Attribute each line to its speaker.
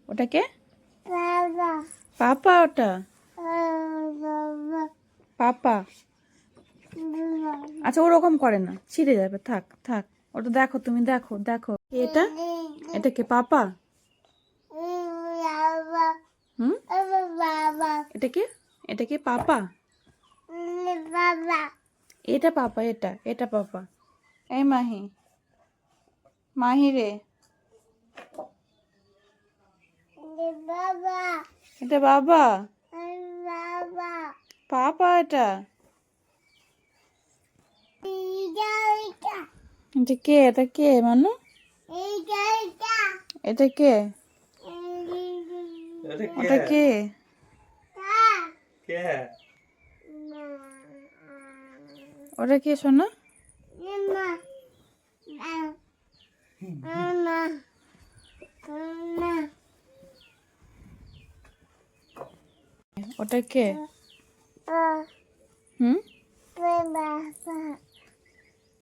Speaker 1: ওটাকে পাপা, ওটা পাপা। আচ্ছা ওরকম করে না, ছিঁড়ে যাবে, থাক থাক। ওটা দেখো, তুমি দেখো দেখো এটা, এটা কে পাপা? হুম, এটা কে? এটা কি পাপা? এটা পাপা, এটা এটা পাপা। এই মাহি, মাহি রে, এটা বাবা, পাপা এটা। এটা কে? এটা কে মানু? এটা কে? ওটা কে? ওটা কে শোনা? ওটা কে? হুম,